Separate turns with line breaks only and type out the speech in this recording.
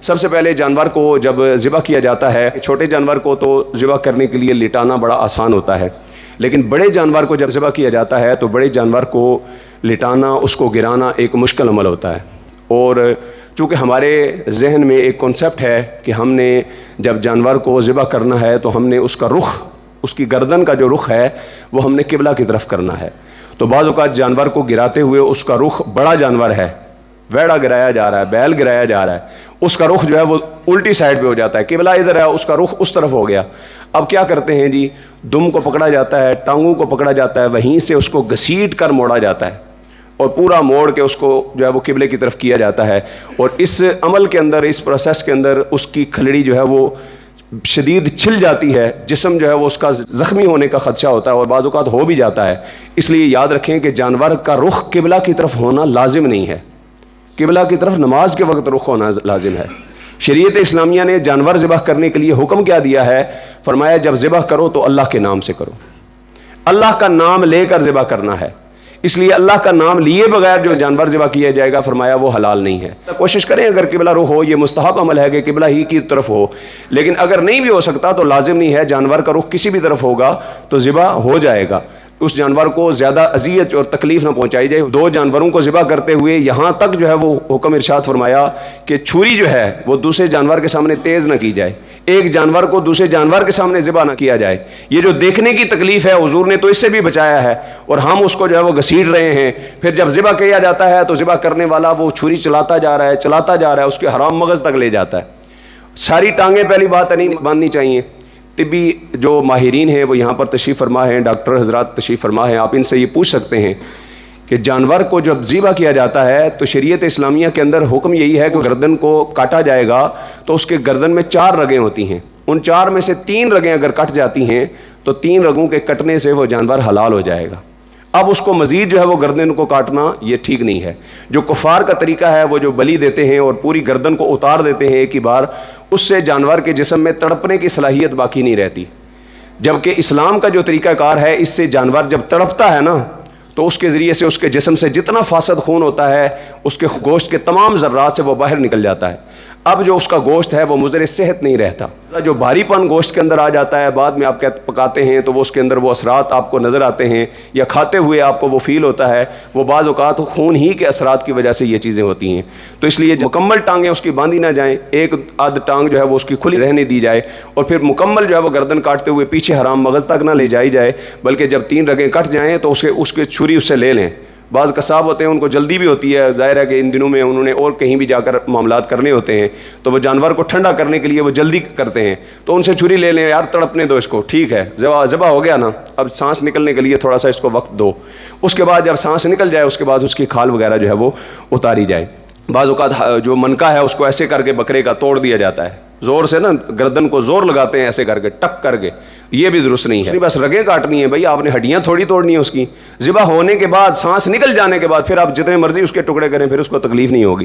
سب سے پہلے جانور کو جب ذبح کیا جاتا ہے، چھوٹے جانور کو تو ذبح کرنے کے لیے لٹانا بڑا آسان ہوتا ہے، لیکن بڑے جانور کو جب ذبح کیا جاتا ہے تو بڑے جانور کو لٹانا، اس کو گرانا ایک مشکل عمل ہوتا ہے۔ اور چونکہ ہمارے ذہن میں ایک کنسیپٹ ہے کہ ہم نے جب جانور کو ذبح کرنا ہے تو ہم نے اس کا رخ، اس کی گردن کا جو رخ ہے وہ ہم نے قبلہ کی طرف کرنا ہے۔ تو بعض اوقات جانور کو گراتے ہوئے اس کا رخ، بڑا جانور ہے، ویڑا گرایا جا رہا ہے، بیل گرایا جا رہا ہے، اس کا رخ جو ہے وہ الٹی سائڈ پہ ہو جاتا ہے، قبلہ ادھر ہے، اس کا رخ اس طرف ہو گیا۔ اب کیا کرتے ہیں جی، دم کو پکڑا جاتا ہے، ٹانگوں کو پکڑا جاتا ہے، وہیں سے اس کو گھسیٹ کر موڑا جاتا ہے اور پورا موڑ کے اس کو جو ہے وہ قبلے کی طرف کیا جاتا ہے۔ اور اس عمل کے اندر، اس پروسیس کے اندر اس کی کھلڑی جو ہے وہ شدید چھل جاتی ہے، جسم جو ہے وہ اس کا زخمی ہونے کا خدشہ ہوتا ہے اور بعض اوقات ہو بھی جاتا ہے۔ اس لیے یاد رکھیں کہ جانور کا رخ قبلہ کی طرف ہونا لازم نہیں ہے، قبلہ کی طرف نماز کے وقت رخ ہونا لازم ہے۔ شریعت اسلامیہ نے جانور ذبح کرنے کے لیے حکم کیا دیا ہے؟ فرمایا جب ذبح کرو تو اللہ کے نام سے کرو، اللہ کا نام لے کر ذبح کرنا ہے۔ اس لیے اللہ کا نام لیے بغیر جو جانور ذبح کیا جائے گا، فرمایا وہ حلال نہیں ہے۔ کوشش کریں اگر قبلہ رخ ہو، یہ مستحب عمل ہے کہ قبلہ ہی کی طرف ہو، لیکن اگر نہیں بھی ہو سکتا تو لازم نہیں ہے، جانور کا رخ کسی بھی طرف ہوگا تو ذبح ہو جائے گا۔ اس جانور کو زیادہ اذیت اور تکلیف نہ پہنچائی جائے۔ دو جانوروں کو ذبح کرتے ہوئے یہاں تک جو ہے وہ حکم ارشاد فرمایا کہ چھری جو ہے وہ دوسرے جانور کے سامنے تیز نہ کی جائے، ایک جانور کو دوسرے جانور کے سامنے ذبح نہ کیا جائے۔ یہ جو دیکھنے کی تکلیف ہے حضور نے تو اس سے بھی بچایا ہے، اور ہم اس کو جو ہے وہ گھسیٹ رہے ہیں۔ پھر جب ذبح کیا جاتا ہے تو ذبح کرنے والا وہ چھری چلاتا جا رہا ہے، اس کے حرام مغز تک لے جاتا ہے۔ ساری ٹانگیں پہلی بات نہیں باندھنی چاہیے۔ طبی جو ماہرین ہیں وہ یہاں پر تشریف فرما ہیں، ڈاکٹر حضرات تشریف فرما ہیں، آپ ان سے یہ پوچھ سکتے ہیں کہ جانور کو جب ذبح کیا جاتا ہے تو شریعت اسلامیہ کے اندر حکم یہی ہے کہ گردن کو کاٹا جائے گا تو اس کے گردن میں 4 رگیں ہوتی ہیں، ان 4 میں سے 3 رگیں اگر کٹ جاتی ہیں تو 3 رگوں کے کٹنے سے وہ جانور حلال ہو جائے گا۔ اب اس کو مزید جو ہے وہ گردن کو کاٹنا یہ ٹھیک نہیں ہے۔ جو کفار کا طریقہ ہے وہ جو بلی دیتے ہیں اور پوری گردن کو اتار دیتے ہیں ایک ہی بار، اس سے جانور کے جسم میں تڑپنے کی صلاحیت باقی نہیں رہتی، جبکہ اسلام کا جو طریقہ کار ہے اس سے جانور جب تڑپتا ہے نا تو اس کے ذریعے سے اس کے جسم سے جتنا فاسد خون ہوتا ہے اس کے گوشت کے تمام ذرات سے وہ باہر نکل جاتا ہے۔ اب جو اس کا گوشت ہے وہ مضر صحت نہیں رہتا۔ جو بھاری پن گوشت کے اندر آ جاتا ہے، بعد میں آپ پکاتے ہیں تو وہ اس کے اندر وہ اثرات آپ کو نظر آتے ہیں یا کھاتے ہوئے آپ کو وہ فیل ہوتا ہے، وہ بعض اوقات خون ہی کے اثرات کی وجہ سے یہ چیزیں ہوتی ہیں۔ تو اس لیے مکمل ٹانگیں اس کی باندھی نہ جائیں، ایک آدھ ٹانگ جو ہے وہ اس کی کھلی رہنے دی جائے، اور پھر مکمل جو ہے وہ گردن کاٹتے ہوئے پیچھے حرام مغز تک نہ لے جائی جائے، بلکہ جب 3 رگیں کٹ جائیں تو اس کے چھری اس سے لے لیں۔ بعض قصاب ہوتے ہیں ان کو جلدی بھی ہوتی ہے، ظاہر ہے کہ ان دنوں میں انہوں نے اور کہیں بھی جا کر معاملات کرنے ہوتے ہیں، تو وہ جانور کو ٹھنڈا کرنے کے لیے وہ جلدی کرتے ہیں، تو ان سے چھری لے لیں، یار تڑپنے دو اس کو، ٹھیک ہے ذبح ہو گیا نا، اب سانس نکلنے کے لیے تھوڑا سا اس کو وقت دو، اس کے بعد جب سانس نکل جائے اس کے بعد اس کی کھال وغیرہ جو ہے وہ اتاری جائے۔ بعض اوقات جو منکا ہے اس کو ایسے کر کے بکرے کا توڑ دیا جاتا ہے، زور سے نا گردن کو زور لگاتے ہیں ایسے کر کے ٹک کر کے، یہ بھی درست نہیں ہے۔ بس رگیں کاٹنی ہیں بھائی، آپ نے ہڈیاں تھوڑی توڑنی ہیں اس کی۔ ذبح ہونے کے بعد، سانس نکل جانے کے بعد پھر آپ جتنے مرضی اس کے ٹکڑے کریں، پھر اس کو تکلیف نہیں ہوگی۔